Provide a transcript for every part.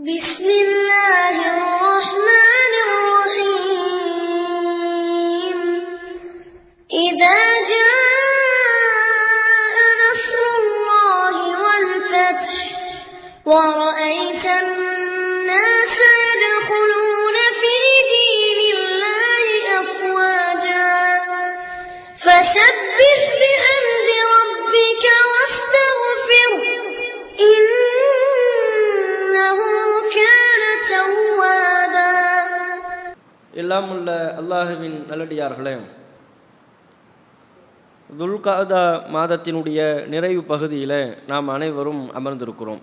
بسم الله الرحمن الرحيم إذا جاء نصر الله والفتح ورأيت الناس يدخلون في دين الله أفواجا فسبح بحمد ربك واستغفره إنه كان توابا. எல்லாம் உள்ள அல்லாஹுவின் நல்லடியார்களே, துல்காதா மாதத்தினுடைய நிறைவு பகுதியில் நாம் அனைவரும் அமர்ந்திருக்கிறோம்.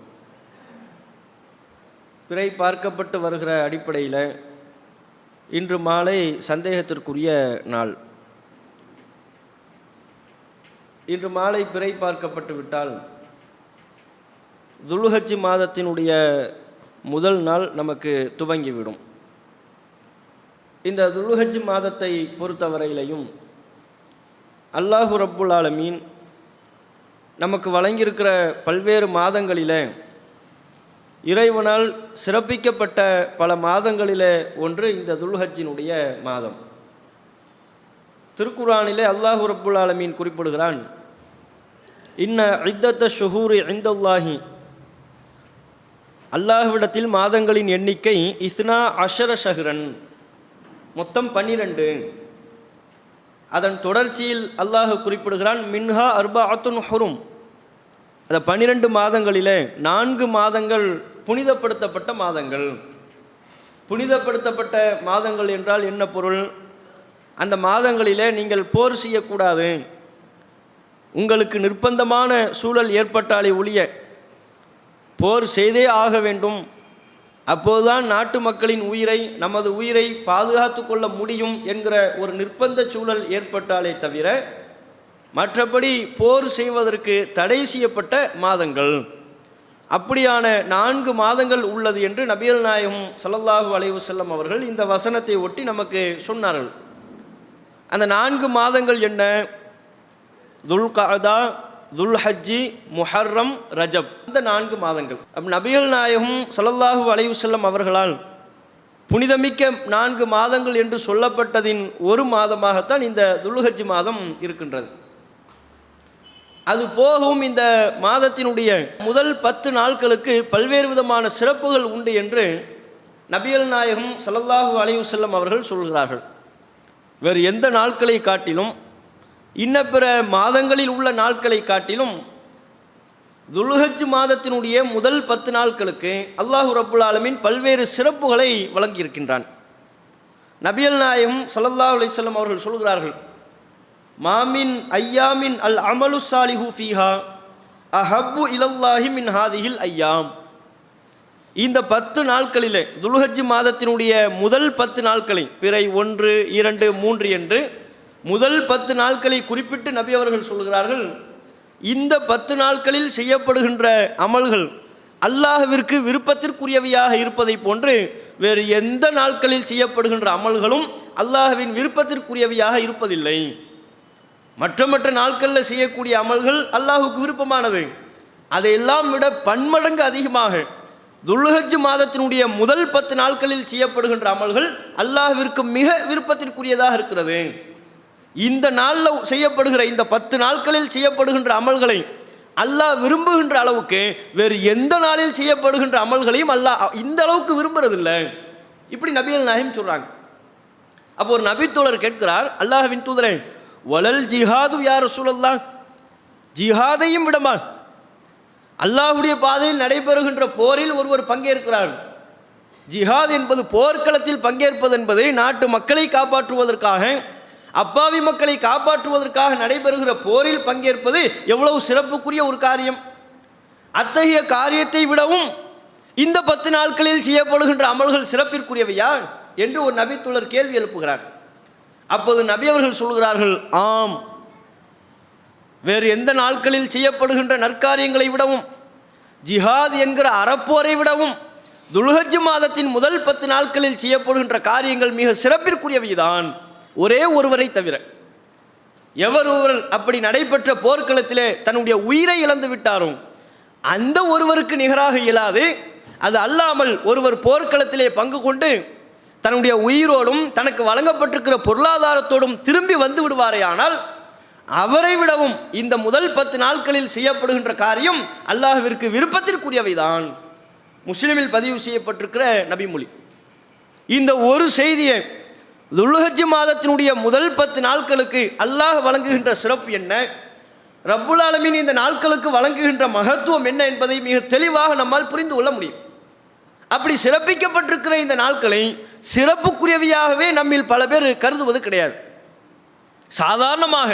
பிறை பார்க்கப்பட்டு வருகிற அடிப்படையில் இன்று மாலை சந்தேகத்திற்குரிய நாள். இன்று மாலை பிறை பார்க்கப்பட்டு விட்டால் துல்ஹஜ் மாதத்தினுடைய முதல் நாள் நமக்கு துவங்கிவிடும். இந்த துல்ஹஜ் மாதத்தை பொறுத்தவரையிலையும் அல்லாஹு ரப்புல் ஆலமீன் நமக்கு வழங்கியிருக்கிற பல்வேறு மாதங்களில் இறைவனால் சிறப்பிக்கப்பட்ட பல மாதங்களிலே ஒன்று இந்த துல்ஹஜ்ஜினுடைய மாதம். திருக்குர்ஆனிலே அல்லாஹு ரப்புல் ஆலமீன் குறிப்பிடுகிறான், இன்ன இத்தத்த ஷுஹூரி இந்தல்லாஹி, அல்லாஹ்விடத்தில் மாதங்களின் எண்ணிக்கை இஸ்னா அஷர ஷஹ்ரன், மொத்தம் 12. அதன் தொடர்ச்சியில் அல்லாஹ் குறிப்பிடுகிறான், மின்ஹா அர்பஅத்துன் ஹுரும், அந்த 12 மாதங்களிலே 4 மாதங்கள் புனிதப்படுத்தப்பட்ட மாதங்கள். புனிதப்படுத்தப்பட்ட மாதங்கள் என்றால் என்ன பொருள்? அந்த மாதங்களிலே நீங்கள் போர் செய்யக்கூடாது, உங்களுக்கு நிர்பந்தமான சூழல் ஏற்பட்டாலே ஒழிய போர் செய்தே ஆக வேண்டும், அப்போதுதான் நாட்டு மக்களின் உயிரை, நமது உயிரை பாதுகாத்து கொள்ள முடியும் என்கிற ஒரு நிர்பந்த சூழல் ஏற்பட்டாலே தவிர மற்றபடி போர் செய்வதற்கு தடை செய்யப்பட்ட மாதங்கள். அப்படியான 4 மாதங்கள் உள்ளது என்று நபிகள் நாயகம் ஸல்லல்லாஹு அலைஹி வஸல்லம் அவர்கள் இந்த வசனத்தை ஒட்டி நமக்கு சொன்னார்கள். அந்த 4 மாதங்கள் என்ன? துல்காதா, துல்ஹஜ்ஜி, முஹர்ரம், ரஜப், இந்த 4 மாதங்கள். நபிகள் நாயகம் ஸல்லல்லாஹு அலைஹி வஸல்லம் அவர்களால் புனிதமிக்க 4 மாதங்கள் என்று சொல்லப்பட்டதின் ஒரு மாதமாகத்தான் இந்த துல்ஹஜ் மாதம் இருக்கின்றது. அது போகவும் இந்த மாதத்தினுடைய முதல் 10 நாட்களுக்கு பல்வேறு விதமான சிறப்புகள் உண்டு என்று நபிகள் நாயகம் ஸல்லல்லாஹு அலைஹி வஸல்லம் அவர்கள் சொல்கிறார்கள். வேறு எந்த நாட்களை காட்டிலும், இன்ன பிற மாதங்களில் உள்ள நாட்களை காட்டிலும் துல்ஹஜ் மாதத்தினுடைய முதல் 10 நாட்களுக்கு அல்லாஹு ரப்புல் ஆலமீன் பல்வேறு சிறப்புகளை வழங்கியிருக்கின்றான். நபிகள் நாயகம் ஸல்லல்லாஹு அலைஹி வஸல்லம் அவர்கள் சொல்கிறார்கள், மாமின் ஐயாமின் அல் அமலு சாலிஹு ஃபீஹா அஹப்பு இலல்லாஹி மின் ஹாதிஹில் ஐயாம். இந்த 10 நாட்களிலே, துல்ஹஜ் மாதத்தினுடைய முதல் 10 நாட்களை, பிறை 1, 2, 3 என்று முதல் 10 நாட்களை குறிப்பிட்டு நபி அவர்கள் சொல்கிறார்கள், இந்த 10 நாட்களில் செய்யப்படுகின்ற அமல்கள் அல்லாஹ்விற்கு விருப்பத்திற்குரியவையாக இருப்பதை போன்று வேறு எந்த நாட்களில் செய்யப்படுகின்ற அமல்களும் அல்லாஹ்வின் விருப்பத்திற்குரியவையாக இருப்பதில்லை. மற்ற நாட்களில் செய்யக்கூடிய அமல்கள் அல்லாஹுக்கு விருப்பமானது. அதையெல்லாம் விட பன்மடங்கு அதிகமாக துல்ஹஜ் மாதத்தினுடைய முதல் 10 நாட்களில் செய்யப்படுகின்ற அமல்கள் அல்லாஹ்விற்கு மிக விருப்பத்திற்குரியதாக இருக்கிறது. இந்த நாளில் செய்யப்படுகிற, இந்த 10 நாட்களில் செய்யப்படுகின்ற அமல்களை அல்லாஹ் விரும்புகின்ற அளவுக்கு வேறு எந்த நாளில் செய்யப்படுகின்ற அமல்களையும் அல்லாஹ் இந்த அளவுக்கு விரும்புறதில்லை. இப்படி நபிகள் நாயகம் சொல்றாங்க. அப்போ ஒரு நபித்தோழர் கேட்கிறார், அல்லாஹ்வின் தூதரே, வலல் ஜிஹாது யா ரசூலல்லாஹ், ஜிஹாதையும் விடமா? அல்லாஹ்வுடைய பாதையில் நடைபெறுகின்ற போரில் ஒருவர் பங்கேற்கிறார். ஜிஹாத் என்பது போர்க்களத்தில் பங்கேற்பது என்பது நாட்டு மக்களை காப்பாற்றுவதற்காக, அப்பாவி மக்களை காப்பாற்றுவதற்காக நடைபெறுகிற போரில் பங்கேற்பது எவ்வளவு சிறப்புக்குரிய ஒரு காரியம். அத்தகைய காரியத்தை விடவும் இந்த 10 நாட்களில் செய்யப்படுகின்ற அமல்கள் சிறப்பிற்குரியவையா என்று ஒரு நபித்தோழர் கேள்வி எழுப்புகிறார். அப்போது நபி அவர்கள் சொல்கிறார்கள், ஆம், வேறு எந்த நாட்களில் செய்யப்படுகின்ற நற்காரியங்களை விடவும், ஜிஹாத் என்கிற அறப்போரை விடவும் துல்ஹஜ் மாதத்தின் முதல் 10 நாட்களில் செய்யப்படுகின்ற காரியங்கள் மிக சிறப்பிற்குரியவைதான், ஒரே ஒருவரை தவிர. எவர் ஒருவர் அப்படி நடைபெற்ற போர்க்களத்திலே தன்னுடைய உயிரை இழந்து விட்டாரோ அந்த ஒருவருக்கு நிகராக இயலாது. அது அல்லாமல் ஒருவர் போர்க்களத்திலே பங்கு கொண்டு தன்னுடைய உயிரோடும் தனக்கு வழங்கப்பட்டிருக்கிற பொருளாதாரத்தோடும் திரும்பி வந்து விடுவாரே ஆனால் அவரை விடவும் இந்த முதல் 10 நாட்களில் செய்யப்படுகின்ற காரியம் அல்லாஹ்விற்கு விருப்பத்திற்குரியவைதான். முஸ்லிமில் பதிவு செய்யப்பட்டிருக்கிற நபிமொழி. இந்த ஒரு செய்தியை துல்ஹஜ் மாதத்தினுடைய முதல் 10 நாட்களுக்கு அல்லாஹ் வழங்குகின்ற சிறப்பு என்ன, ரப்புல் ஆலமீன் இந்த நாட்களுக்கு வழங்குகின்ற மகத்துவம் என்ன என்பதை மிக தெளிவாக நம்மால் புரிந்து கொள்ள முடியும். அப்படி சிறப்பிக்கப்பட்டிருக்கிற இந்த நாட்களை சிறப்புக்குரியவையாகவே நம்மில் பல பேர் கருதுவது கிடையாது. சாதாரணமாக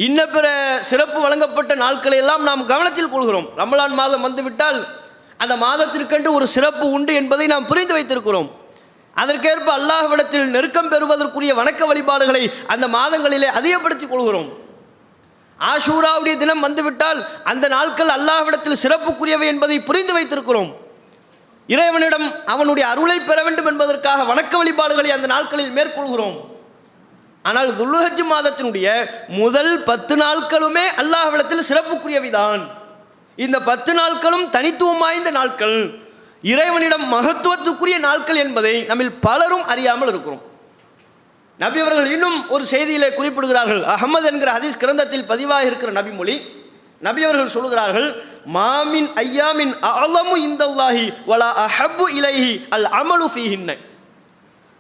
இன்ன பிற சிறப்பு வழங்கப்பட்ட நாட்களை எல்லாம் நாம் கவனத்தில் கொள்கிறோம். ரமலான் மாதம் வந்துவிட்டால் அந்த மாதத்திற்கென்று ஒரு சிறப்பு உண்டு என்பதை நாம் புரிந்து வைத்திருக்கிறோம். அதற்கேற்ப அல்லாஹ்விடத்தில் நெருக்கம் பெறுவதற்குரிய வணக்க வழிபாடுகளை அந்த மாதங்களிலே அதிகப்படுத்திக் கொள்கிறோம். ஆஷூராவுடைய தினம் வந்துவிட்டால் அந்த நாட்கள் அல்லாஹ்விடத்தில் சிறப்புக்குரியவை என்பதை புரிந்து வைத்திருக்கிறோம். இறைவனிடம் அவனுடைய அருளை பெற வேண்டும் என்பதற்காக வணக்க வழிபாடுகளை அந்த நாட்களில் மேற்கொள்கிறோம். ஆனால் துல்ஹஜ் மாதத்தினுடைய முதல் 10 நாட்களுமே அல்லாஹ்விடத்தில் சிறப்புக்குரியவைதான். இந்த 10 நாட்களும் தனித்துவம் வாய்ந்த நாட்கள், இறைவனிடம் மகத்துவத்துக்குரிய நாட்கள் என்பதை நம்மில் பலரும் அறியாமல் இருக்கிறோம். நபி அவர்கள் இன்னும் ஒரு செய்தியிலே குறிப்பிடுகிறார்கள். அஹ்மத் என்கிற ஹதீஸ் கிரந்தத்தில் பதிவாக இருக்கிற நபிமொழி. நபி அவர்கள் சொல்கிறார்கள், மாமின் ஐயாமின் அலமு இந்தல்லாஹி வலா அஹப்பு இலைஹி அல் அமலு ஃபீஹின்ன.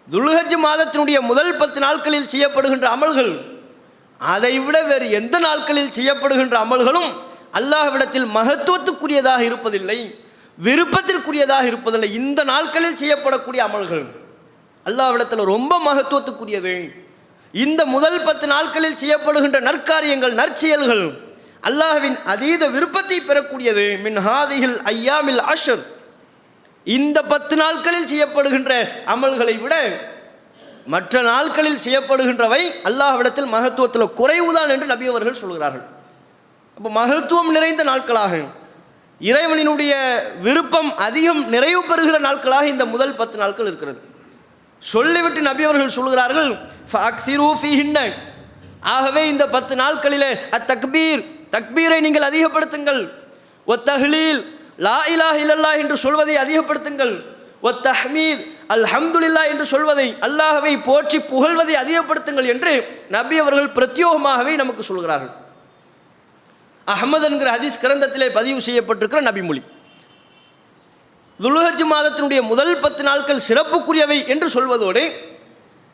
துல்ஹஜ் மாதத்தினுடைய முதல் 10 நாட்களில் செய்யப்படுகின்ற அமல்கள் அதை விட வேறு எந்த நாட்களில் செய்யப்படுகின்ற அமல்களும் அல்லாஹ்விடத்தில் மகத்துவத்துக்குரியதாக இருப்பதில்லை, விருப்பத்திற்குரியதாக இருப்பதில்லை. இந்த நாட்களில் செய்யப்படக்கூடிய அமல்கள் அல்லாஹ்விடத்தில் ரொம்ப மகத்துவத்துக்குரியது. இந்த முதல் 10 நாட்களில் செய்யப்படுகின்ற நற்காரியங்கள், நற்செயல்கள் அல்லாஹ்வின் அதீத விருப்பத்தை பெறக்கூடியது. மின் ஹாதிஹில் ஐயாமில் அஷர். இந்த 10 நாட்களில் செய்யப்படுகின்ற அமல்களை விட மற்ற நாட்களில் செய்யப்படுகின்றவை அல்லாஹ்விடத்தில் மகத்துவத்தில் குறைவுதான் என்று நபி அவர்கள் சொல்கிறார்கள். அப்போ மகத்துவம் நிறைந்த நாட்களாக, இறைவனினுடைய விருப்பம் அதிகம் நிறைவு பெறுகிற நாட்களாக இந்த முதல் 10 நாட்கள் இருக்கிறது. சொல்லிவிட்டு நபி அவர்கள் சொல்கிறார்கள், ஃபஅக்ஸிரு ஃபீஹின்ன. ஆகவே இந்த 10 நாட்களிலே அத்தக்பீர், தக்பீரை நீங்கள் அதிகப்படுத்துங்கள். ஒத்தஹ்லீல், லா இலாஹ இல்லல்லாஹ் என்று சொல்வதை அதிகப்படுத்துங்கள். ஒத்தஹ்மீத், அல்ஹம்துலில்லாஹ் என்று சொல்வதை, அல்லாஹ்வை போற்றி புகழ்வதை அதிகப்படுத்துங்கள் என்று நபி அவர்கள் பிரத்யோகமாகவே நமக்கு சொல்கிறார்கள். அஹ்மத் என்கிற ஹதீஸ் கிரந்தத்திலே பதிவு செய்யப்பட்டிருக்கிற நபிமொழி. துல்ஹஜ் மாதத்தினுடைய முதல் 10 நாட்கள் சிறப்புக்குரியவை என்று சொல்வதோடு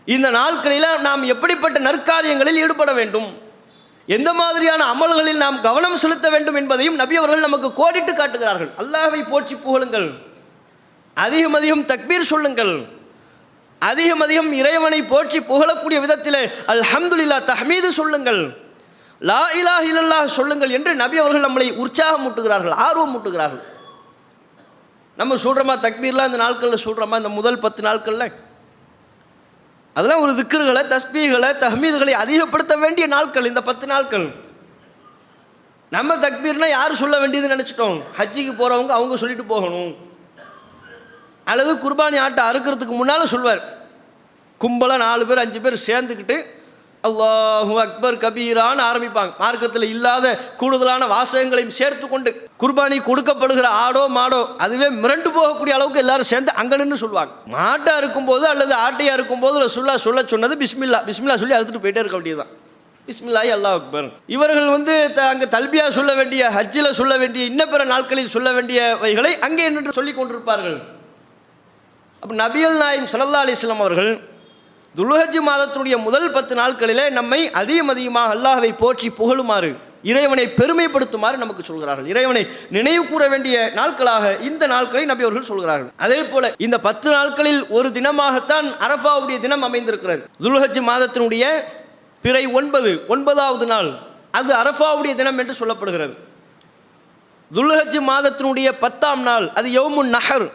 இந்த நாட்களில் நாம் எப்படிப்பட்ட நற்காரியங்களில் ஈடுபட வேண்டும், எந்த மாதிரியான அமல்களில் நாம் கவனம் செலுத்த வேண்டும் என்பதையும் நபி அவர்கள் நமக்கு கோடிட்டு காட்டுகிறார்கள். அல்லாஹ்வை போற்றி புகழுங்கள், அதிகம் அதிகம் தக்பீர் சொல்லுங்கள், அதிகம் அதிகம் இறைவனை போற்றி புகழக்கூடிய விதத்திலே அல்ஹம்துலில்லாஹ் தஹ்மீது சொல்லுங்கள், லா இலாஹ இல்லல்லாஹ் சொல்லுங்கள் என்று நபி அவர்கள் நம்மளை உற்சாகம் ஊட்டுகிறார்கள், ஆர்வம் ஊட்டுகிறார்கள். நம்ம சொல்கிறோமா தக்பீர்லாம் இந்த நாட்களில் சொல்கிறோமா? இந்த முதல் 10 நாட்களில் அதெல்லாம் ஒரு திக்ருகளை, தஸ்பீகளை, தஹ்மீதுகளை அதிகப்படுத்த வேண்டிய நாட்கள் இந்த 10 நாட்கள். நம்ம தக்பீர்னா யார் சொல்ல வேண்டியதுன்னு நினச்சிட்டோம். ஹஜ்ஜிக்கு போகிறவங்க அவங்க சொல்லிட்டு போகணும், அல்லது குர்பானி ஆட்டை அறுக்கிறதுக்கு முன்னால் சொல்வார். கும்பலாக 4 பேர் 5 பேர் சேர்ந்துக்கிட்டு அல்லாஹு அக்பர் கபீரான்னு ஆரம்பிப்பாங்க. மார்க்கத்தில் இல்லாத கூடுதலான வாசகங்களையும் சேர்த்து கொண்டு குர்பானி கொடுக்கப்படுகிற ஆடோ மாடோ அதுவே மிரண்டு போகக்கூடிய அளவுக்கு எல்லாரும் சேர்ந்து அங்கே நின்று சொல்லுவாங்க. மாட்டாக இருக்கும்போது அல்லது ஆட்டையாக இருக்கும்போது ரசூலுல்லாஹ் சொல்ல சொன்னது பிஸ்மில்லா, பிஸ்மில்லா சொல்லி அறுத்துட்டு போயிட்டே இருக்க வேண்டியதுதான். பிஸ்மில்லாஹி அல்லாஹ் அக்பர். இவர்கள் அங்கே தல்பியா சொல்ல வேண்டிய, ஹஜ்ஜில் சொல்ல வேண்டிய, இன்ன பிற நாட்களில் சொல்ல வேண்டியவைகளை அங்கே நின்று சொல்லி கொண்டிருப்பார்கள். அப்போ நபிகள் நாயகம் ஸல்லல்லாஹு அலைஹி வஸல்லம் அவர்கள் துல்ஹஜ் மாதத்தினுடைய முதல் 10 நாட்களிலே நம்மை அதிகமாக அல்லாஹ்வை போற்றி புகழுமாறு, இறைவனை பெருமைப்படுத்துமாறு நமக்கு சொல்கிறார்கள். இறைவனை நினைவு கூற வேண்டிய நாட்களாக இந்த நாட்களை நபி அவர்கள் சொல்கிறார்கள். அதே போல இந்த 10 நாட்களில் ஒரு தினமாகத்தான் அரஃபாவுடைய தினம் அமைந்திருக்கிறது. துல்ஹஜ் மாதத்தினுடைய பிறை 9வது நாள் அது அரஃபாவுடைய தினம் என்று சொல்லப்படுகிறது. துல்ஹஜ் மாதத்தினுடைய 10ஆம் நாள் அது யௌமுன் நஹர்,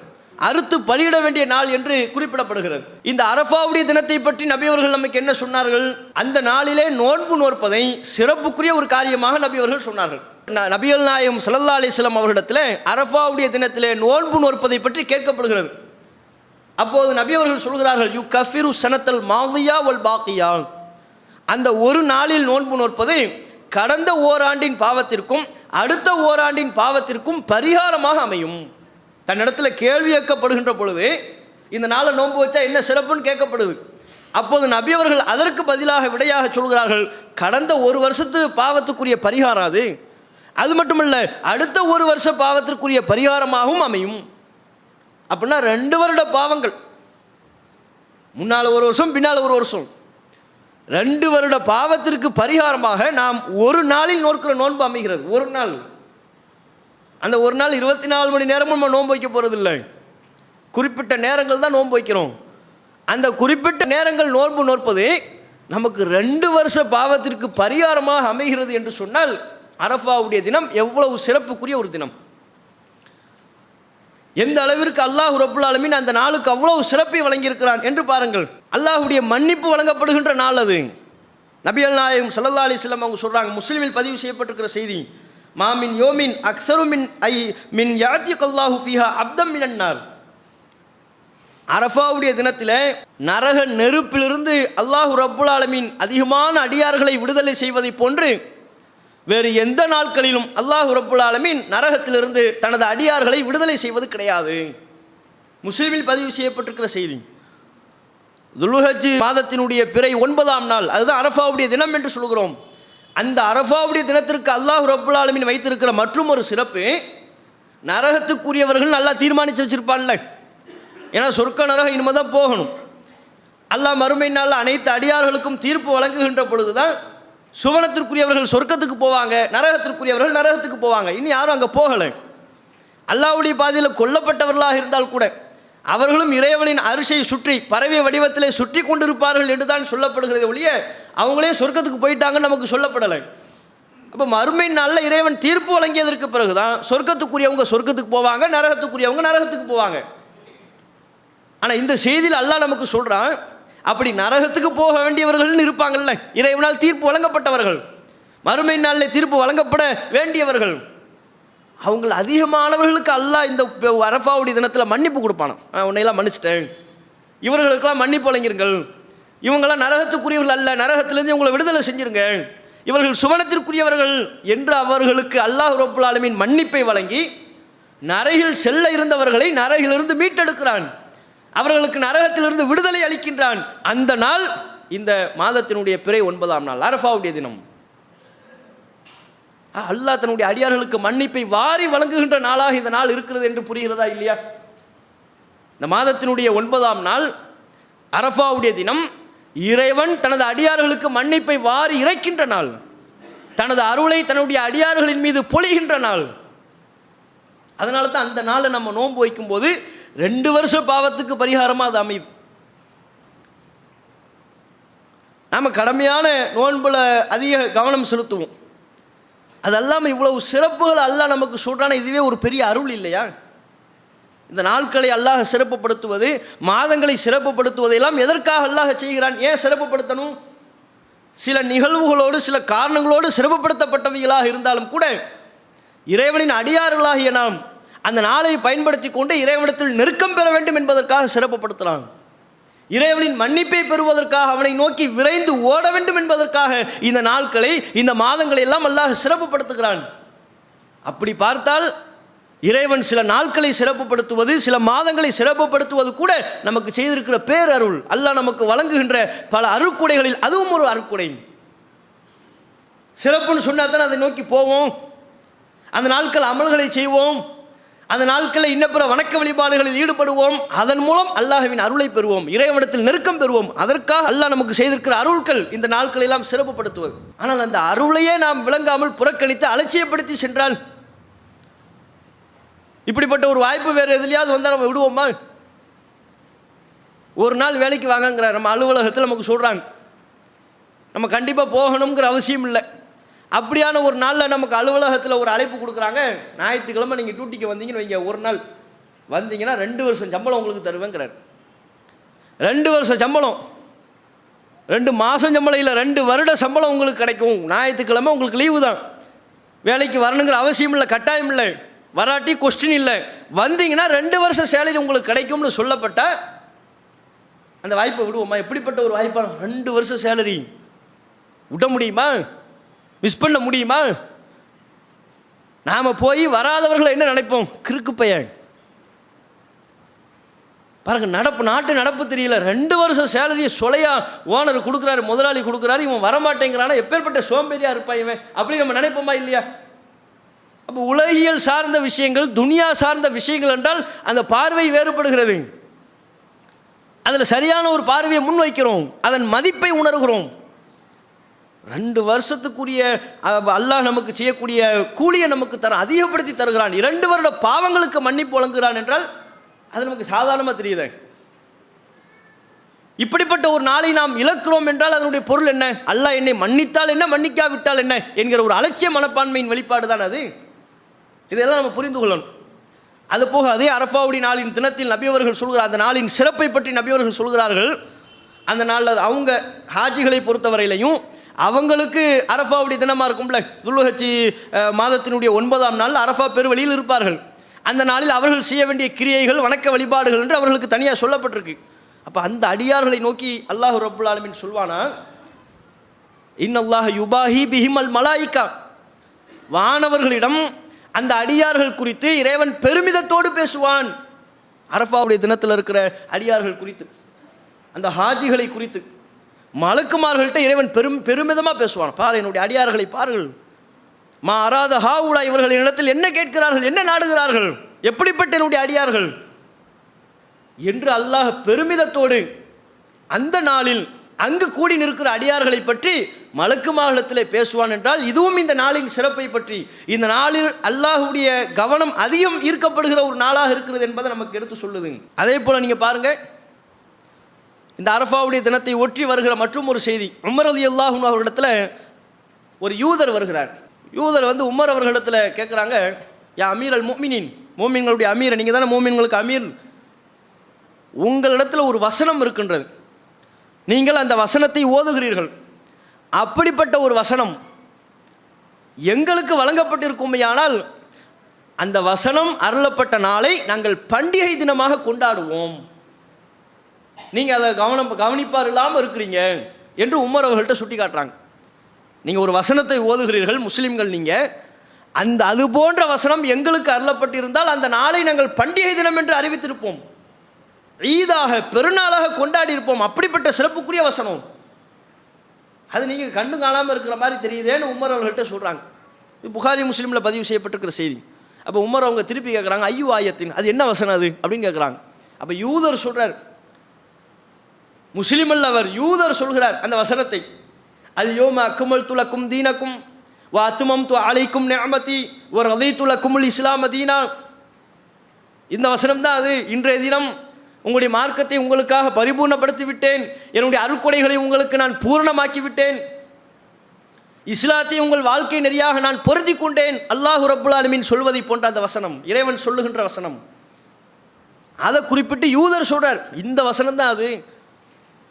அறுத்து பலியிட வேண்டிய நாள் என்று குறிப்பிடப்படுகிறது. இந்த அரஃபாவுடைய தினத்தை பற்றி நபி அவர்கள் நமக்கு என்ன சொன்னார்கள்? அந்த நாளிலே நோன்பு நோற்பதை சிறப்புக்குரிய ஒரு காரியமாக நபி அவர்கள் சொன்னார்கள். நபிகள் நாயகம் ஸல்லல்லாஹு அலைஹி வஸல்லம் அவர்களிடத்தில் அரஃபாவுடைய தினத்திலே நோன்பு நோற்பதை பற்றி கேட்கப்படுகிறது. அப்போது நபி அவர்கள் சொல்கிறார்கள், யு கஃபிரு சனத்தல் மாதியா வல் பாக்கியா. அந்த ஒரு நாளில் நோன்பு நோற்பது கடந்த ஓராண்டின் பாவத்திற்கும் அடுத்த ஓராண்டின் பாவத்திற்கும் பரிகாரமாக அமையும். தன்னிடத்துல கேள்வி கேட்கப்படுகின்ற பொழுது இந்த நாளை நோன்பு வச்சா என்ன சிறப்புன்னு கேட்கப்படுது. அப்போது நபி அவர்கள் அதற்கு பதிலாக விடையாக சொல்கிறார்கள், கடந்த ஒரு வருஷத்து பாவத்துக்குரிய பரிகாரம் அது. அது மட்டுமல்ல, அடுத்த ஒரு வருஷ பாவத்திற்குரிய பரிகாரமாகவும் அமையும். அப்படின்னா 2 வருட பாவங்கள், முன்னால் ஒரு வருஷம் பின்னால் ஒரு வருஷம், 2 வருட பாவத்திற்கு பரிகாரமாக நாம் ஒரு நாளில் நோக்கிற நோன்பு அமைகிறது. ஒரு நாள், அந்த ஒரு நாள் 24 மணி நேரமும் நம்ம நோன்பு வைக்க போகிறதில்லை, குறிப்பிட்ட நேரங்கள் தான் நோன்பு வைக்கிறோம். அந்த குறிப்பிட்ட நேரங்கள் நோன்பு நோற்பது நமக்கு 2 வருஷ பாவத்திற்கு பரிகாரமாக அமைகிறது என்று சொன்னால் அரஃபாவுடைய தினம் எவ்வளவு சிறப்புக்குரிய ஒரு தினம். எந்த அளவிற்கு அல்லாஹ் ரப்புல் ஆலமீன் அந்த நாளுக்கு அவ்வளவு சிறப்பை வழங்கியிருக்கிறான் என்று பாருங்கள். அல்லாஹ்வுடைய மன்னிப்பு வழங்கப்படுகின்ற நாள் அது. நபிகள் நாயகம் ஸல்லல்லாஹு அலைஹி வஸல்லம் அவங்க சொல்றாங்க, முஸ்லிமில் பதிவு செய்யப்பட்டிருக்கிற செய்தி, மாமின் யோமின் அக்ஸரு மின் யாத்திகல்லாஹு ஃபீஹா அப்தம் மினன் நார். அரஃபாவுடைய தினத்தில் நரக நெருப்பிலிருந்து அல்லாஹ் ரப்புல் ஆலமீன் அதிகமான அடியார்களை விடுதலை செய்வதை போன்று வேறு எந்த நாட்களிலும் அல்லாஹ் ரப்புல் ஆலமீன் நரகத்திலிருந்து தனது அடியார்களை விடுதலை செய்வது கிடையாது. முஸ்லிமில் பதிவு செய்யப்பட்டிருக்கிற செய்தி. துல்ஹஜ் மாதத்தினுடைய பிறை 9ஆம் நாள், அதுதான் அரஃபாவுடைய தினம் என்று சொல்கிறோம். அந்த அரஃபாவுடைய தினத்திற்கு அல்லாஹ் ரப்புல் ஆலமீன் வைத்திருக்கிற மற்றும் ஒரு சிறப்பு, நரகத்துக்குரியவர்கள் நல்லா தீர்மானித்து வச்சிருப்பான்ல. ஏன்னா சொர்க்க நரகம் இனிமே தான் போகணும். அல்லாஹ் மறுமை நாளில் அனைத்து அடியார்களுக்கும் தீர்ப்பு வழங்குகின்ற பொழுது தான் சுவனத்திற்குரியவர்கள் சொர்க்கத்துக்கு போவாங்க, நரகத்திற்குரியவர்கள் நரகத்துக்கு போவாங்க. இனி யாரும் அங்கே போகலை. அல்லாஹ்வுடைய பாதையில் கொல்லப்பட்டவர்களாக இருந்தால் கூட அவர்களும் இறைவனின் அரிசை சுற்றி பறவை வடிவத்திலே சுற்றி கொண்டிருப்பார்கள் என்று தான் சொல்லப்படுகிறது ஒழிய அவங்களே சொர்க்கத்துக்கு போயிட்டாங்கன்னு நமக்கு சொல்லப்படலை. அப்போ மறுமை நாளில் இறைவன் தீர்ப்பு வழங்கியதற்கு பிறகு தான் சொர்க்கத்துக்குரியவங்க சொர்க்கத்துக்கு போவாங்க, நரகத்துக்குரியவங்க நரகத்துக்கு போவாங்க. ஆனால் இந்த செய்தியில் அல்லாஹ் நமக்கு சொல்கிறான், அப்படி நரகத்துக்கு போக வேண்டியவர்கள்னு இருப்பாங்கல்ல, இறைவனால் தீர்ப்பு வழங்கப்பட்டவர்கள், மறுமை நாளில் தீர்ப்பு வழங்கப்பட வேண்டியவர்கள், அவங்க அதிகமானவர்களுக்கு அல்லாஹ் இந்த அரஃபாவுடைய தினத்தில் மன்னிப்பு கொடுப்பானா. உன்னையெல்லாம் மன்னிச்சிட்டேன், இவர்களுக்கெல்லாம் மன்னிப்பு வழங்கிருங்கள், இவங்கெல்லாம் நரகத்துக்குரியவர்கள் அல்ல, நரகத்திலேருந்து இவங்களை விடுதலை செஞ்சிருங்க, இவர்கள் சுவனத்திற்குரியவர்கள் என்று அவர்களுக்கு அல்லாஹ் ரப்புல் ஆலமீன் மன்னிப்பை வழங்கி நரகில் செல்ல இருந்தவர்களை நரகிலிருந்து மீட்டெடுக்கிறான், அவர்களுக்கு நரகத்திலிருந்து விடுதலை அளிக்கின்றான். அந்த நாள் இந்த மாதத்தினுடைய பிறை 9ஆம் நாள், அரஃபாவுடைய தினம். அல்லாஹ் தன்னுடைய அடியார்களுக்கு மன்னிப்பை வாரி வழங்குகின்ற நாளாக இந்த நாள் இருக்கிறது என்று புரிகிறதா இல்லையா? இந்த மாதத்தினுடைய 9ஆம் நாள் அரஃபாவுடைய தினம், இறைவன் தனது அடியார்களுக்கு மன்னிப்பை வாரி இறைக்கின்ற நாள், தனது அருளை தன்னுடைய அடியார்களின் மீது பொழிகின்ற நாள். அதனால தான் அந்த நாளை நம்ம நோன்பு வைக்கும் போது 2 வருஷ பாவத்துக்கு பரிகாரமாக அது அமையுது. நாம் கடமையான நோன்புல அதிக கவனம் செலுத்துவோம். அதெல்லாம் இவ்வளவு சிறப்புகள் அல்லாஹ் நமக்கு சொல்றான, இதுவே ஒரு பெரிய அருள் இல்லையா? இந்த நாட்களை அல்லாஹ் சிறப்புப்படுத்துவது, மாதங்களை சிறப்புப்படுத்துவதெல்லாம் எதற்காக அல்லாஹ் செய்கிறான்? ஏன் சிறப்புப்படுத்தணும்? சில நிகழ்வுகளோடு சில காரணங்களோடு சிறப்புப்படுத்தப்பட்டவைகளாக இருந்தாலும் கூட இறைவனின் அடியார்களாகிய நாம் அந்த நாளை பயன்படுத்தி கொண்டு இறைவனிடத்தில் நெருக்கம் பெற வேண்டும் என்பதற்காக சிறப்புப்படுத்தலாம். இறைவனின் மன்னிப்பை பெறுவதற்காக அவனை நோக்கி விரைந்து ஓட வேண்டும் என்பதற்காக இந்த நாட்களை இந்த மாதங்களை எல்லாம் அல்லாஹ் சிறப்புப்படுத்துகிறான். அப்படி பார்த்தால் இறைவன் சில நாட்களை சிறப்புப்படுத்துவது, சில மாதங்களை சிறப்புப்படுத்துவது கூட நமக்கு செய்திருக்கிற பேரருள். அல்லாஹ் நமக்கு வழங்குகின்ற பல அருட்கொடைகளில் அதுவும் ஒரு அருட்கொடை. சிறப்புன்னு சொன்னா தான் அதை நோக்கி போவோம், அந்த நாட்கள் அமல்களை செய்வோம், அந்த நாட்களில் இன்னப்பிற வணக்க வழிபாடுகளில் ஈடுபடுவோம், அதன் மூலம் அல்லாஹ்வின் அருளை பெறுவோம், இறைவனிடத்தில் நெருக்கம் பெறுவோம். அதற்காக அல்லாஹ் நமக்கு செய்திருக்கிற அருள்கள் இந்த நாட்களை எல்லாம் சிறப்புப்படுத்துவது. ஆனால் அந்த அருளையே நாம் விளங்காமல் புறக்கணித்து அலட்சியப்படுத்தி சென்றால், இப்படிப்பட்ட ஒரு வாய்ப்பு வேறு எதுலையாவது வந்தால் நம்ம விடுவோமா? ஒரு நாள் வேலைக்கு வாங்கங்கிறார், நம்ம அலுவலகத்தில் நமக்கு சொல்கிறாங்க, நம்ம கண்டிப்பாக போகணுங்கிற அவசியம் இல்லை. அப்படியான ஒரு நாளில் நமக்கு அலுவலகத்தில் ஒரு அழைப்பு கொடுக்குறாங்க, ஞாயிற்றுக்கிழமை நீங்கள் டியூட்டிக்கு வந்தீங்கன்னு வைங்க, ஒரு நாள் வந்தீங்கன்னா 2 வருஷம் சம்பளம் உங்களுக்கு தருவேங்கிறார். 2 வருஷம் சம்பளம், 2 மாதம் சம்பளம் இல்லை, 2 வருட சம்பளம் உங்களுக்கு கிடைக்கும். ஞாயிற்றுக்கிழமை உங்களுக்கு லீவு தான், வேலைக்கு வரணுங்கிற அவசியம் இல்லை, கட்டாயம் இல்லை, வராட்டி கொஸ்டின் இல்லை, வந்தீங்கன்னா 2 வருஷம் சேலரி உங்களுக்கு கிடைக்கும்னு சொல்லப்பட்ட அந்த வாய்ப்பை விடுவோமா? எப்படிப்பட்ட ஒரு வாய்ப்பான 2 வருஷம் சேலரி விட முடியுமா? மிஸ் பண்ண முடியுமா? நாம் போய் வராதவர்களை என்ன நினைப்போம்? கிறுக்கு பையன், பாருங்க, நாட்டு நடப்பு தெரியல. 2 வருஷம் சேலரியை சொலையா ஓனர் கொடுக்குறாரு, முதலாளி கொடுக்குறாரு, இவன் வரமாட்டேங்கிறானா, எப்பேற்பட்ட சோம்பேறியா இருப்பா இவன், அப்படி நம்ம நினைப்போமா இல்லையா? அப்போ உலகியல் சார்ந்த விஷயங்கள், துனியா சார்ந்த விஷயங்கள் என்றால் அந்த பார்வை வேறுபடுகிறது. அதில் சரியான ஒரு பார்வையை முன்வைக்கிறோம், அதன் மதிப்பை உணர்கிறோம். 2 வருஷத்துக்குரிய அல்லாஹ் நமக்கு செய்யக்கூடிய கூலியை நமக்கு அதிகப்படுத்தி தருகிறான். 2 வருட பாவங்களுக்கு மன்னிப்பு வழங்குகிறான் என்றால் அது நமக்கு சாதாரணமாக தெரியுது. இப்படிப்பட்ட ஒரு நாளை நாம் இழக்கிறோம் என்றால் அதனுடைய பொருள் என்ன? அல்லாஹ் என்னை மன்னித்தால் என்ன, மன்னிக்காவிட்டால் என்ன என்கிற ஒரு அலட்சிய மனப்பான்மையின் வெளிப்பாடு தான் அது. இதெல்லாம் நம்ம புரிந்து கொள்ளணும். அதுபோக அதே அரஃபாவுடைய நாளின் தினத்தில் நபி அவர்கள் சொல்கிறார், அந்த நாளின் சிறப்பை பற்றி நபி அவர்கள் சொல்கிறார்கள். அந்த நாளில் அவங்க ஹாஜிகளை பொறுத்தவரையிலையும் அவங்களுக்கு அரஃபாவுடைய தினமாக இருக்கும்ல, துல்ஹஜ் மாதத்தினுடைய 9ஆம் நாள் அரஃபா பெருவெளியில் இருப்பார்கள். அந்த நாளில் அவர்கள் செய்ய வேண்டிய கிரியைகள், வணக்க வழிபாடுகள் என்று அவர்களுக்கு தனியாக சொல்லப்பட்டிருக்கு. அப்போ அந்த அடியார்களை நோக்கி அல்லாஹ் ரப்புல் ஆலமீன் சொல்வானா, இன்னல்லாஹ் யுபாஹி பிஹிமல் மலாயிகா, வானவர்களிடம் அந்த அடியார்கள் குறித்து இறைவன் பெருமிதத்தோடு பேசுவான். அரஃபாவுடைய தினத்தில் இருக்கிற அடியார்கள் குறித்து, அந்த ஹாஜிகளை குறித்து மலக்குமார்கள்ட்ட இறைவன் பெருமிதமாக பேசுவான். பார், என்னுடைய அடியார்களை பாருங்கள், மா அராத ஹாவுலா, இவர்கள் இடத்தில் என்ன கேட்கிறார்கள், என்ன நாடுகிறார்கள், எப்படிப்பட்ட என்னுடைய அடியார்கள் என்று அல்லாஹ் பெருமிதத்தோடு அந்த நாளில் அங்கு கூடி நிற்கிற அடியார்களை பற்றி மலக்குமார்களிடத்திலே பேசுவான் என்றால் இதுவும் இந்த நாளின் சிறப்பை பற்றி, இந்த நாளில் அல்லாஹுடைய கவனம் அதிகம் ஈர்க்கப்படுகிற ஒரு நாளாக இருக்கிறது என்பதை நமக்கு எடுத்து சொல்லுது. அதே போல் நீங்கள் பாருங்கள், இந்த அரஃபாவுடைய தினத்தை ஒற்றி வருகிற மற்றும் ஒரு செய்தி, உமர் ரலியல்லாஹு அன்ஹு அவர்களிடத்தில் ஒரு யூதர் வருகிறார். யூதர் வந்து உமர் அவர்களிடத்தில் கேட்குறாங்க, யா அமீர் அல் முஃமினீன், மோமின்களுடைய அமீர், நீங்கள் தானே மோமின்களுக்கு அமீர், உங்களிடத்தில் ஒரு வசனம் இருக்கின்றது, நீங்கள் அந்த வசனத்தை ஓதுகிறீர்கள், அப்படிப்பட்ட ஒரு வசனம் எங்களுக்கு வழங்கப்பட்டிருக்குமையானால் அந்த வசனம் அருளப்பட்ட நாளை நாங்கள் பண்டிகை தினமாக கொண்டாடுவோம், நீங்கள் அதை கவனிப்பார் இல்லாமல் இருக்கிறீங்க என்று உமர் அவர்கள்ட்ட சுட்டி காட்டுறாங்க. நீங்கள் ஒரு வசனத்தை ஓதுகிறீர்கள் முஸ்லீம்கள், நீங்கள் அது போன்ற வசனம் எங்களுக்கு அருளப்பட்டிருந்தால் அந்த நாளை நாங்கள் பண்டிகை தினம் என்று அறிவித்திருப்போம், ஈதாக பெருநாளாக கொண்டாடி இருப்போம், அப்படிப்பட்ட சிறப்புக்குரிய வசனம், அது நீங்கள் கண்டு காணாமல் இருக்கிற மாதிரி தெரியுதேன்னு உமர் அவர்கள்ட்ட சொல்கிறாங்க. இது புகாரி முஸ்லீமில் பதிவு செய்யப்பட்டிருக்கிற செய்தி. அப்போ உமர் அவங்க திருப்பி கேட்குறாங்க, ஐயோ ஆயத்தின், அது என்ன வசனம் அது அப்படின்னு கேட்குறாங்க. அப்போ யூதர் சொல்கிறார், முஸ்லிம் அல்லவர் யூதர் சொல்கிறார் அந்த வசனத்தை, அல் யோம அக்மல்து லக்கும் தீனக்கும் வ அத்மம்து அலைக்கும் நிஅமதி வ ரதீது லக்குமுல் இஸ்லாம தீனா, இந்த வசனம் தான் அது. இன்றைய தினம் உங்களுடைய மார்க்கத்தை உங்களுக்காக பரிபூர்ணப்படுத்தி விட்டேன், என்னுடைய அருட்கொடைகளை உங்களுக்கு நான் பூரணமாக்கி விட்டேன், இஸ்லாத்தை உங்கள் வாழ்க்கை நெறியாக நான் பொருத்தி கொண்டேன், அல்லாஹ் ரப்புல் ஆலமீன் சொல்வதை போன்ற அந்த வசனம், இறைவன் சொல்லுகின்ற வசனம், அதை குறிப்பிட்டு யூதர் சொல்றார், இந்த வசனம் தான் அது.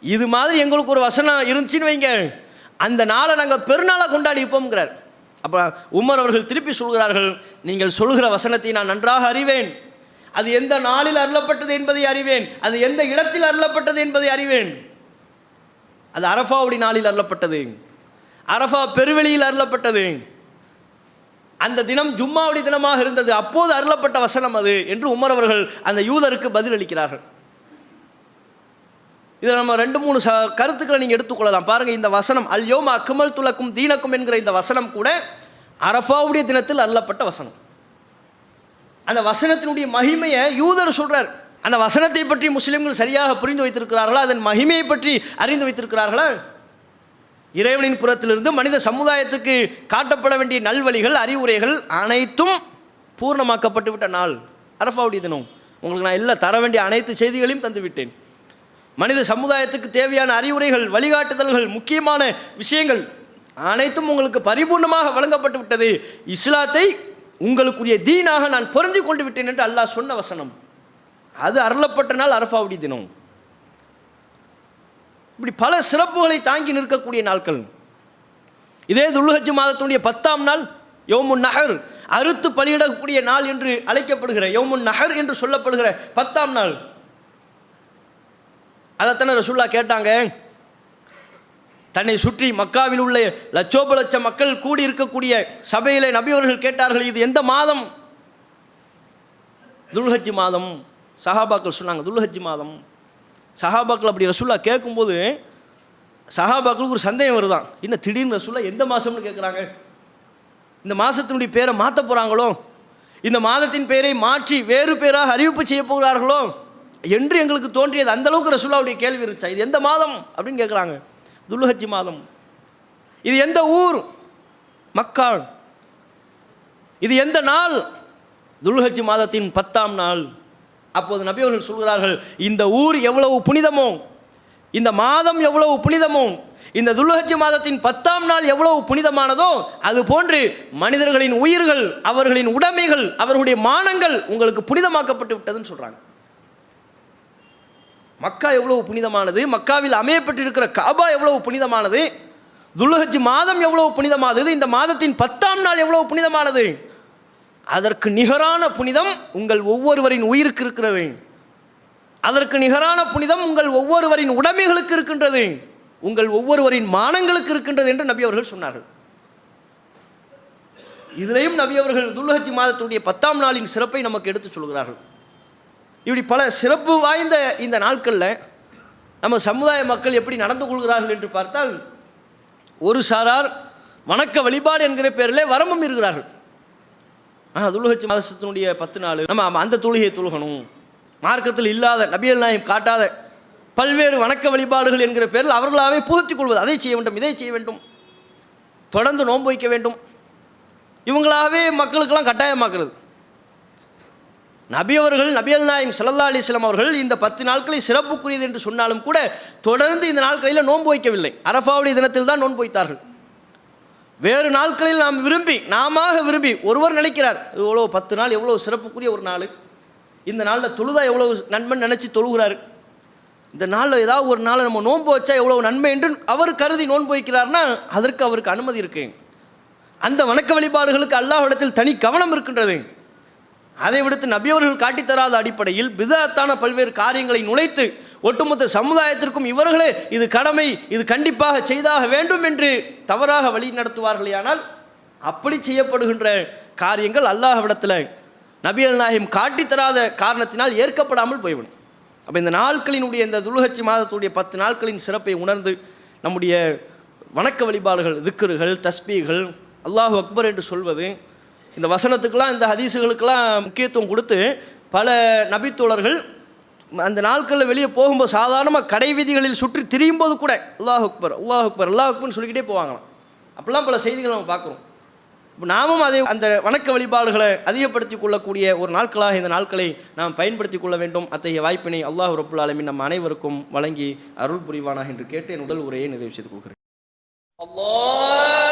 இது மாதிரி எங்களுக்கு ஒரு வசனம் இருந்துச்சுன்னு வைங்க, அந்த நாளை நாங்கள் பெருநாளாக கொண்டாடி இருப்போம்ங்கிறார். அப்போ உமர் அவர்கள் திருப்பி சொல்கிறார்கள், நீங்கள் சொல்கிற வசனத்தை நான் நன்றாக அறிவேன், அது எந்த நாளில் அருளப்பட்டது என்பதை அறிவேன், அது எந்த இடத்தில் அருளப்பட்டது என்பதை அறிவேன். அது அரஃபாவுடைய நாளில் அருளப்பட்டது, அரஃபா பெருவெளியில் அருளப்பட்டது, அந்த தினம் ஜும்மாவுடைய தினமாக இருந்தது, அப்போது அருளப்பட்ட வசனம் அது என்று உமர் அவர்கள் அந்த யூதருக்கு பதில் அளிக்கிறார்கள். இதில் நம்ம 2-3 கருத்துக்களை நீங்கள் எடுத்துக்கொள்ளலாம். பாருங்கள், இந்த வசனம் அல் யோம அக்மல்து லக்கும் தீனக்கும் என்கிற இந்த வசனம் கூட அரஃபாவுடைய தினத்தில் அருளப்பட்ட வசனம். அந்த வசனத்தினுடைய மகிமையை யூதர் சொல்கிறார். அந்த வசனத்தை பற்றி முஸ்லீம்கள் சரியாக புரிந்து வைத்திருக்கிறார்களா, அதன் மகிமையை பற்றி அறிந்து வைத்திருக்கிறார்களா? இறைவனின் புறத்திலிருந்து மனித சமுதாயத்துக்கு காட்டப்பட வேண்டிய நல்வழிகள், அறிவுரைகள் அனைத்தும் பூர்ணமாக்கப்பட்டு விட்ட நாள் அரஃபாவுடைய தினம். உங்களுக்கு நான் எல்லாம் தர வேண்டிய அனைத்து செய்திகளையும் தந்துவிட்டேன். மனித சமுதாயத்துக்கு தேவையான அறிவுரைகள், வழிகாட்டுதல்கள், முக்கியமான விஷயங்கள் அனைத்தும் உங்களுக்கு பரிபூர்ணமாக வழங்கப்பட்டு விட்டது, இஸ்லாத்தை உங்களுக்குரிய தீனாக நான் பொருந்தி கொண்டு விட்டேன் என்று அல்லாஹ் சொன்ன வசனம், அது அருளப்பட்ட நாள் அரஃபாவுடைய தினம். இப்படி பல சிறப்புகளை தாங்கி நிற்கக்கூடிய நாட்கள். இதே துல்ஹஜ் மாதத்துடைய 10ஆம் நாள் யௌமுன் நஹர், அறுத்து பலியிடக்கூடிய நாள் என்று அழைக்கப்படுகிற, யௌமுன் நஹர் என்று சொல்லப்படுகிற 10ஆம் நாள், அதைத்தானே ரசூலுல்லாஹ் கேட்டாங்க. தன்னை சுற்றி மக்காவில் உள்ள லட்சோப லட்ச மக்கள் கூடி இருக்கக்கூடிய சபையிலே நபி அவர்கள் கேட்டார்கள், இது எந்த மாதம்? துல்ஹஜ் மாதம். சஹாபாக்கள் சொன்னாங்க துல்ஹஜ் மாதம். சஹாபாக்கள் அப்படி ரசூல்லா கேட்கும்போது சஹாபாக்களுக்கு ஒரு சந்தேகம் வருதான், இன்னும் திடீர்னு ரசூல்லா எந்த மாதம்னு கேட்குறாங்க, இந்த மாதத்தினுடைய பேரை மாற்ற போகிறாங்களோ, இந்த மாதத்தின் பெயரை மாற்றி வேறு பேராக அறிவிப்பு செய்ய போகிறார்களோ என்று எங்களுக்கு தோன்றியது. அந்த அளவுக்கு ரசூலுல்லாவுடைய கேள்வி இருந்துச்சா. இது எந்த மாதம் அப்படின்னு கேட்குறாங்க. துல்ஹஜ் மாதம். இது எந்த ஊர்? மக்கா. இது எந்த நாள்? துல்ஹஜ் மாதத்தின் 10ஆம் நாள். அப்போது நபி அவர்கள் சொல்கிறார்கள், இந்த ஊர் எவ்வளவு புனிதமோ, இந்த மாதம் எவ்வளவு புனிதமோ, இந்த துல்ஹஜ் மாதத்தின் 10ஆம் நாள் எவ்வளவு புனிதமானதோ அது போன்று மனிதர்களின் உயிர்கள், அவர்களின் உடைமைகள், அவர்களுடைய மானங்கள் உங்களுக்கு புனிதமாக்கப்பட்டு விட்டதுன்னு சொல்றாங்க. மக்கா எவ்வளவு புனிதமானது, மக்காவில் அமையப்பட்டிருக்கிற காபா எவ்வளவு புனிதமானது, துல்ஹஜ் மாதம் எவ்வளவு புனிதமானது, இந்த மாதத்தின் 10ஆம் நாள் எவ்வளவு புனிதமானது. அதற்கு நிகரான புனிதம் உங்கள் ஒவ்வொருவரின் உயிருக்கு இருக்கிறது. அதற்கு நிகரான புனிதம் உங்கள் ஒவ்வொருவரின் உடைமைகளுக்கு இருக்கின்றது, உங்கள் ஒவ்வொருவரின் மானங்களுக்கு இருக்கின்றது என்று நபி அவர்கள் சொன்னார்கள். இதிலையும் நபி அவர்கள் துல்ஹஜ் மாதத்துடைய 10ஆம் நாளின் சிறப்பை நமக்கு எடுத்து சொல்கிறார்கள். இப்படி பல சிறப்பு வாய்ந்த இந்த நாட்களில் நம்ம சமுதாய மக்கள் எப்படி நடந்து கொள்கிறார்கள் என்று பார்த்தால், ஒரு சாரார் வணக்க வழிபாடு என்கிற பேரில் வரம்பும் இருக்கிறார்கள். துல்ஹஜ் மாதத்தினுடைய 10 நாள் நம்ம அந்த தொழுகையை தொழுகணும், மார்க்கத்தில் இல்லாத நபிகள் நாயகம் காட்டாத பல்வேறு வணக்க வழிபாடுகள் என்கிற பேரில் அவர்களாகவே புகுத்திக் கொள்வது. அதை செய்ய வேண்டும், இதை செய்ய வேண்டும், தொடர்ந்து நோன்பு வைக்க வேண்டும், இவங்களாகவே மக்களுக்கெல்லாம் கட்டாயமாக்குறது. நபி அவர்கள், நபிகள் நாயகம் ஸல்லல்லாஹு அலைஹி வஸல்லம் அவர்கள் இந்த 10 நாட்களை சிறப்புக்குரியது என்று சொன்னாலும் கூட தொடர்ந்து இந்த நாட்களில் நோன்பு வைக்கவில்லை. அரஃபாவுடைய தினத்தில் தான் நோன்பு வைத்தார்கள். வேறு நாட்களில் நாம விரும்பி ஒருவர் நினைக்கிறார், இவ்வளோ 10 நாள் எவ்வளோ சிறப்புக்குரிய ஒரு நாள், இந்த நாளில் தொழுதா எவ்வளோ நன்மைன்னு நினச்சி தொழுகிறார், இந்த நாளில் ஏதாவது ஒரு நாளை நம்ம நோன்பு வச்சா எவ்வளோ நன்மை என்று அவர் கருதி நோன்பு வைக்கிறார்னா அதற்கு அவருக்கு அனுமதி இருக்கு. அந்த வணக்க வழிபாடுகளுக்கு அல்லாஹ்விடத்தில் தனி கவனம் இருக்கின்றது. அதை விடுத்து நபியவர்கள் காட்டித்தராத அடிப்படையில் பிதஅத்தான பல்வேறு காரியங்களை நுழைத்து ஒட்டுமொத்த சமுதாயத்திற்கும் இவர்களே இது கடமை, இது கண்டிப்பாக செய்தாக வேண்டும் என்று தவறாக வழி நடத்துவார்களேயானால் அப்படி செய்யப்படுகின்ற காரியங்கள் அல்லாஹ்விடத்தில் நபிகள் நாயகம் காட்டித்தராத காரணத்தினால் ஏற்கப்படாமல் போய்விடும். அப்போ இந்த நாட்களினுடைய இந்த துல்ஹஜ் மாதத்துடைய 10 நாட்களின் சிறப்பை உணர்ந்து நம்முடைய வணக்க வழிபாடுகள், திக்ருகள், தஸ்பீகள், அல்லாஹு அக்பர் என்று சொல்வது, இந்த வசனத்துக்கெல்லாம் இந்த ஹதீஸுகளுக்கெல்லாம் முக்கியத்துவம் கொடுத்து பல நபித்தோழர்கள் அந்த நாட்களில் வெளியே போகும்போது சாதாரணமாக கடை வீதிகளில் சுற்றி திரியும் போது கூட அல்லாஹ் அக்பர், அல்லாஹ் அக்பர், அல்லாஹ் அக்பர்னு சொல்லிக்கிட்டே போவாங்களாம். அப்படிலாம் பல செய்திகள் நம்ம பார்க்குறோம். இப்போ நாமும் அதை அந்த வணக்க வழிபாடுகளை அதிகப்படுத்தி கொள்ளக்கூடிய ஒரு நாட்களாக இந்த நாட்களை நாம் பயன்படுத்தி கொள்ள வேண்டும். அத்தகைய வாய்ப்பினை அல்லாஹ் ரப்புல் ஆலமீன் நம் அனைவருக்கும் வழங்கி அருள் புரிவானாக என்று கேட்டு என் உடல் உரையை நிறைவு செய்து கொள்கிறேன். அல்லாஹ்